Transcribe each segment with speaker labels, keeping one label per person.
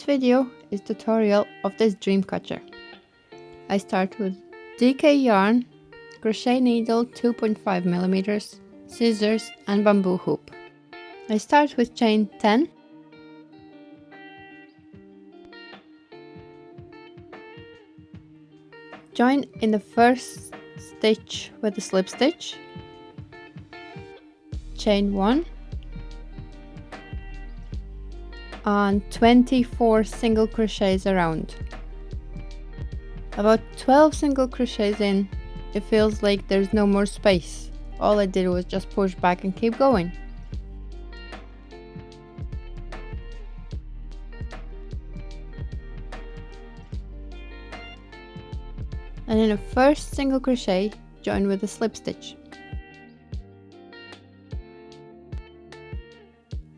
Speaker 1: video is tutorial of this dream catcher. I start with DK yarn, crochet needle 2.5 millimeters, scissors and bamboo hoop. I start with chain 10. Join in the first stitch with a slip stitch, chain 1 and 24 single crochets around. About 12 single crochets in, it feels like there's no more space. All I did was just push back and keep going. And in the first single crochet, join with a slip stitch.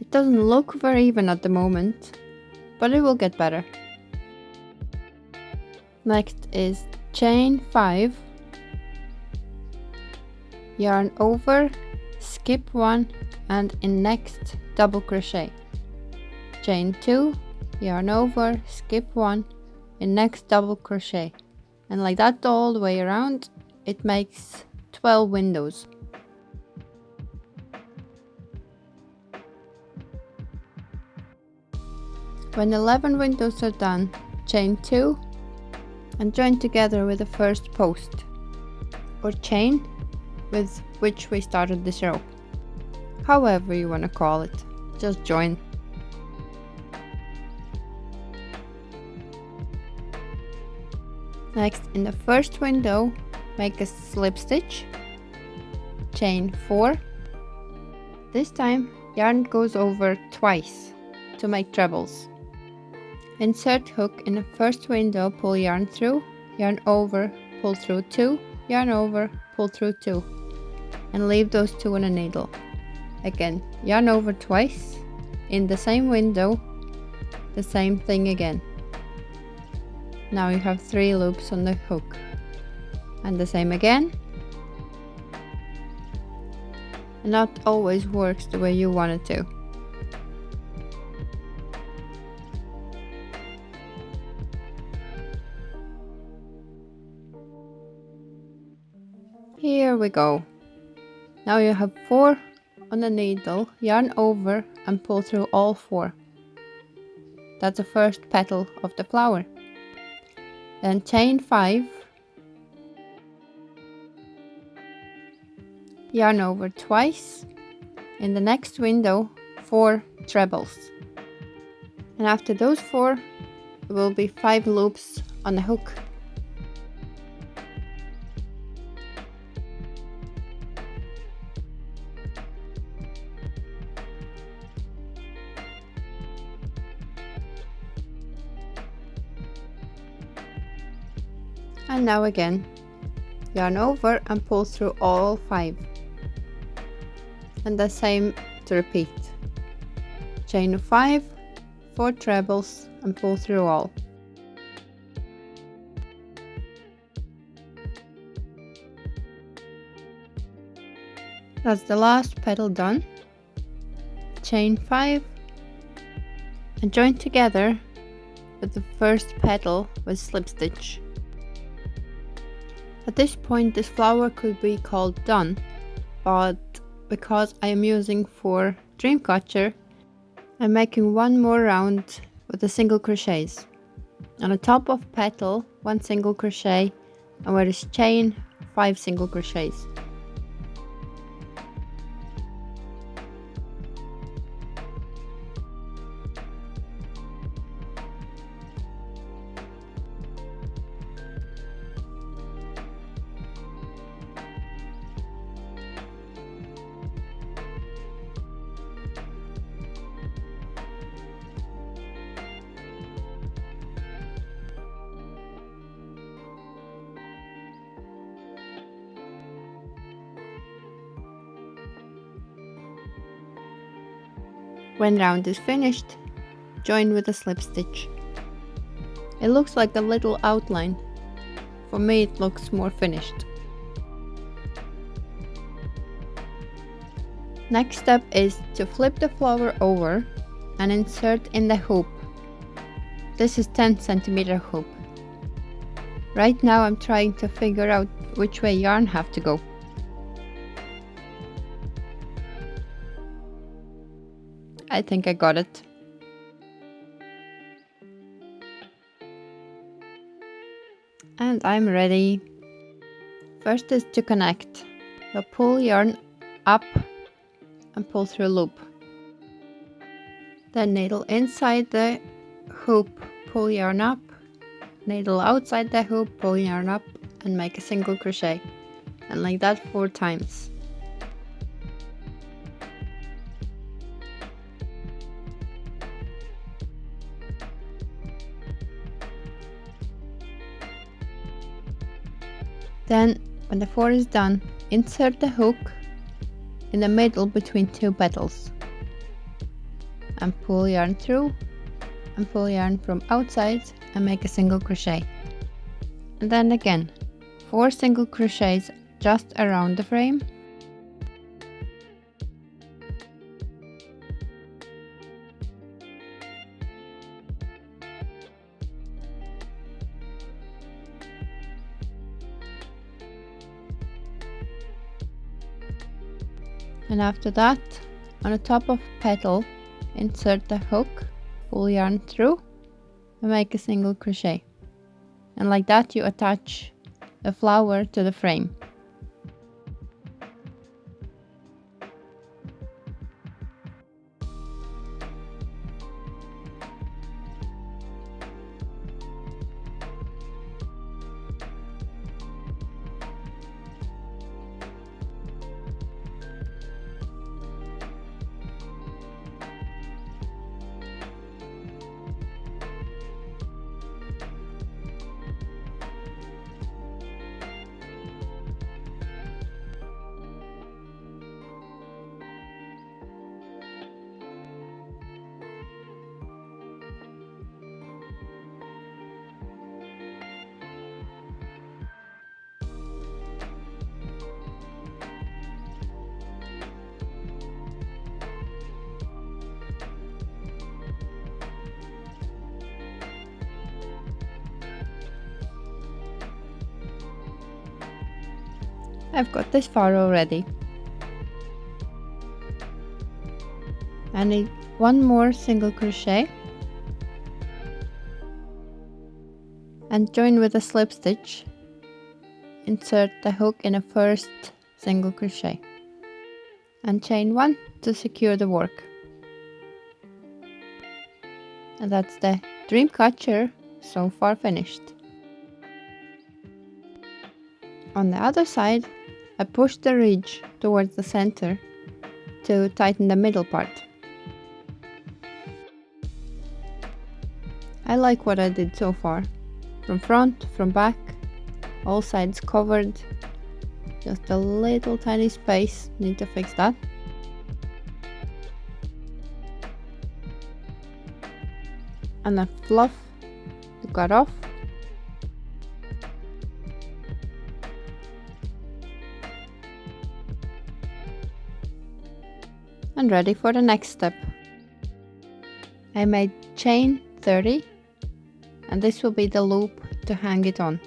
Speaker 1: It doesn't look very even at the moment, but it will get better. Next is chain 5, yarn over, skip 1 and in next double crochet. Chain 2, yarn over, skip 1, in next double crochet. And like that all the way around, it makes 12 windows. When 11 windows are done, chain 2 and join together with the first post or chain with which we started this row. However you want to call it, just join. Next, in the first window, make a slip stitch, chain 4. This time, yarn goes over twice to make trebles. Insert hook in the first window, pull yarn through, yarn over, pull through 2, yarn over, pull through 2, and leave those 2 on a needle. Again, yarn over twice, in the same window, the same thing again. Now you have 3 loops on the hook, and the same again. And not always works the way you want it to. Here we go. Now you have 4 on the needle, yarn over and pull through all 4. That's the first petal of the flower. Then chain 5, yarn over twice, in the next window 4 trebles, and after those 4 there will be 5 loops on the hook. And now again, yarn over and pull through all 5. And the same to repeat. Chain 5, 4 trebles and pull through all. That's the last petal done. Chain 5 and join together with the first petal with slip stitch. At this point this flower could be called done, but because I am using for dream catcher, I'm making one more round with the single crochets. On the top of petal 1 single crochet, and where is chain 5 single crochets. When round is finished, join with a slip stitch. It looks like a little outline. For me it looks more finished. Next step is to flip the flower over and insert in the hoop. This is 10 cm hoop. Right now I'm trying to figure out which way yarn have to go. I think I got it. And I'm ready. First is to connect. So pull yarn up and pull through a loop. Then needle inside the hoop, pull yarn up, needle outside the hoop, pull yarn up and make a single crochet. And like that 4 times. Then when the 4 is done, insert the hook in the middle between 2 petals and pull yarn through and pull yarn from outside and make a single crochet. And then again 4 single crochets just around the frame. And after that, on the top of petal, insert the hook, pull yarn through and make a single crochet. And like that you attach the flower to the frame. I've got this far already. I need 1 more single crochet and join with a slip stitch. Insert the hook in a first single crochet and chain 1 to secure the work. And that's the dream catcher so far finished. On the other side, I push the ridge towards the center to tighten the middle part. I like what I did so far. From front, from back, all sides covered. Just a little tiny space, need to fix that. And a fluff to cut off. And ready for the next step. I made chain 30 and this will be the loop to hang it on.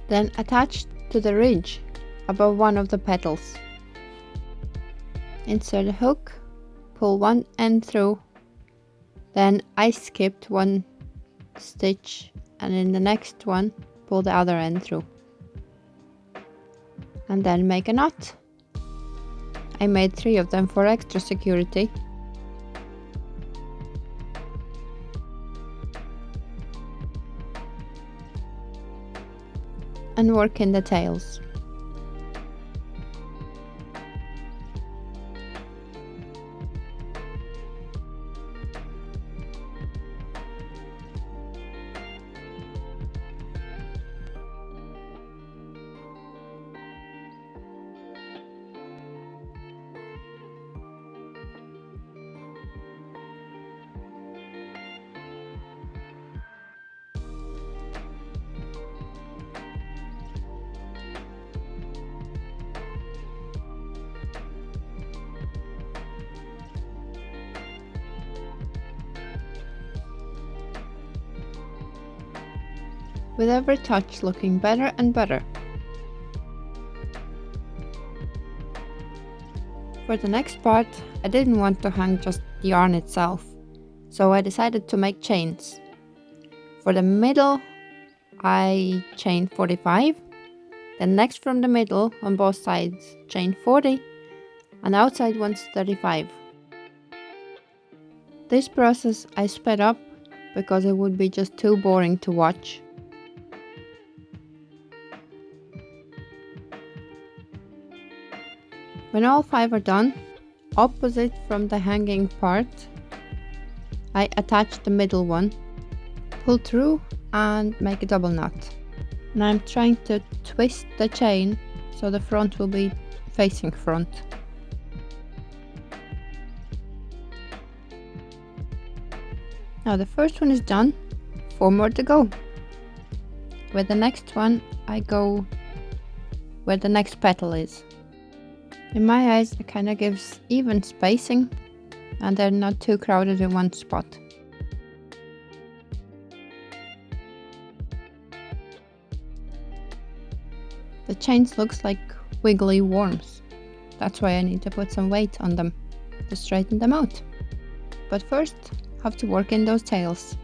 Speaker 1: Then attach to the ridge above one of the petals. Insert a hook, pull one end through, then I skipped 1 stitch and in the next one pull the other end through and then make a knot. I made 3 of them for extra security. And work in the tails. with every touch looking better and better. For the next part, I didn't want to hang just the yarn itself, so I decided to make chains. For the middle, I chained 45, then next from the middle on both sides, chain 40, and outside ones 35. This process I sped up because it would be just too boring to watch. When all 5 are done, opposite from the hanging part, I attach the middle one, pull through and make a double knot. And I'm trying to twist the chain so the front will be facing front. Now the first one is done, 4 more to go. With the next one, I go where the next petal is. In my eyes, it kind of gives even spacing and they're not too crowded in one spot. The chains looks like wiggly worms. That's why I need to put some weight on them to straighten them out. But first, have to work in those tails.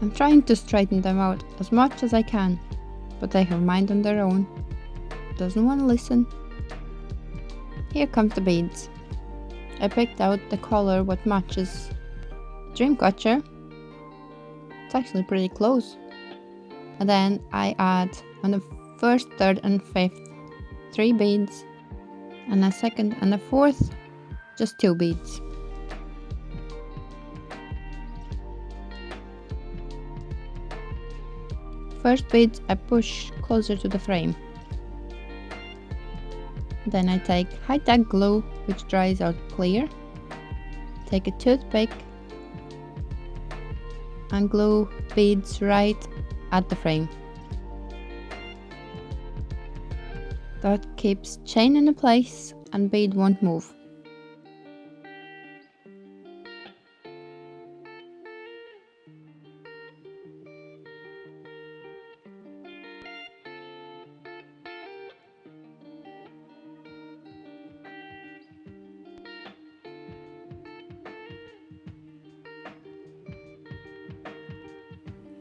Speaker 1: I'm trying to straighten them out as much as I can, but they have mind on their own. Doesn't want to listen. Here comes the beads. I picked out the color what matches Dreamcatcher. It's actually pretty close. And then I add on the first, third and fifth 3 beads, and a second and a fourth just 2 beads. First beads I push closer to the frame. Then I take high-tech glue, which dries out clear. Take a toothpick and glue beads right at the frame. That keeps chain in place and bead won't move.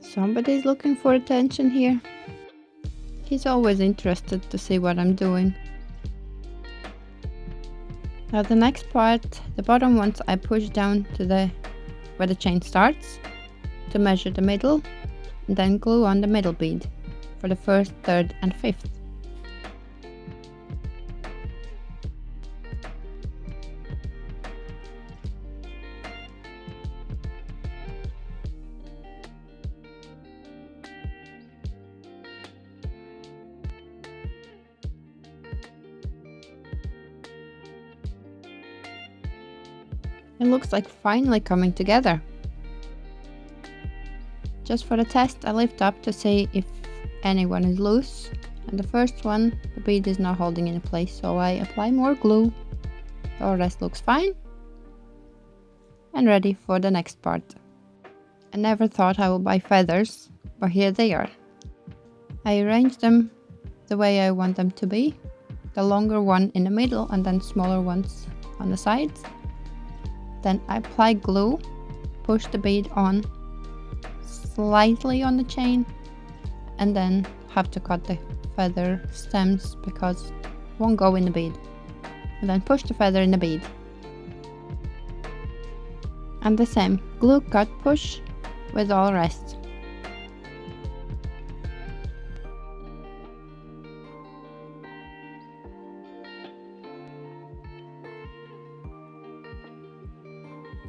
Speaker 1: Somebody's looking for attention here. He's always interested to see what I'm doing. Now the next part, the bottom ones I push down to where the chain starts to measure the middle, and then glue on the middle bead for the first, third and fifth. It looks like finally coming together. Just for the test, I lift up to see if anyone is loose, and the first one, the bead is not holding in place, so I apply more glue. The rest looks fine and ready for the next part. I never thought I would buy feathers, but here they are. I arrange them the way I want them to be, the longer one in the middle and then smaller ones on the sides. Then I apply glue, push the bead on slightly on the chain, and then have to cut the feather stems because it won't go in the bead. And then push the feather in the bead. And the same, glue, cut, push with all rest.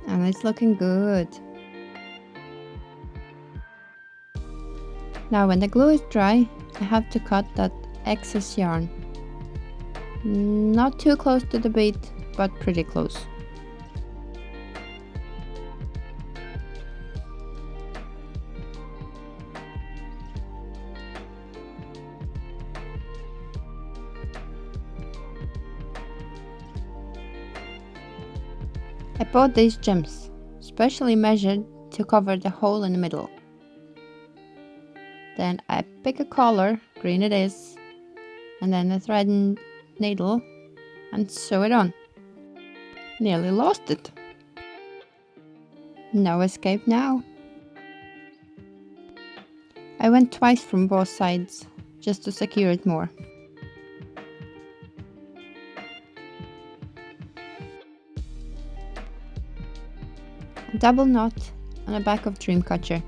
Speaker 1: And it's looking good. Now when the glue is dry, I have to cut that excess yarn. Not too close to the bead, but pretty close. I bought these gems, specially measured to cover the hole in the middle. Then I pick a color, green it is, and then a thread and needle and sew it on. Nearly lost it. No escape now. I went twice from both sides, just to secure it more. A double knot on the back of Dreamcatcher.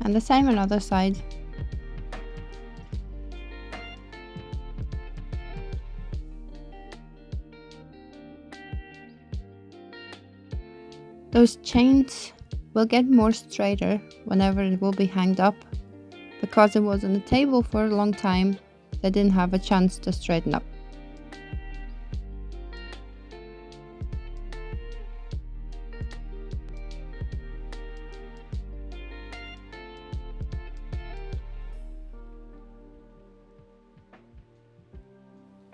Speaker 1: And the same on other side. Those chains will get more straighter whenever it will be hanged up. Because it was on the table for a long time, they didn't have a chance to straighten up.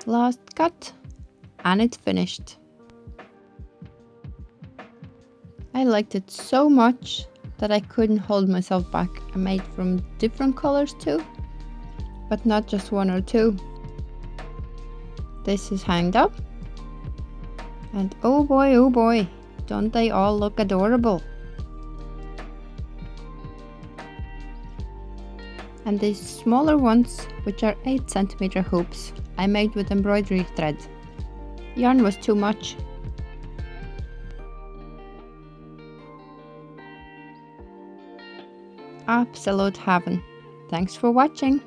Speaker 1: Last cut, and it's finished. I liked it so much that I couldn't hold myself back. I made from different colors too, but not just one or two. This is hanged up, and oh boy, don't they all look adorable? And these smaller ones, which are 8 cm hoops, I made with embroidery thread. Yarn was too much. Absolute heaven. Thanks for watching.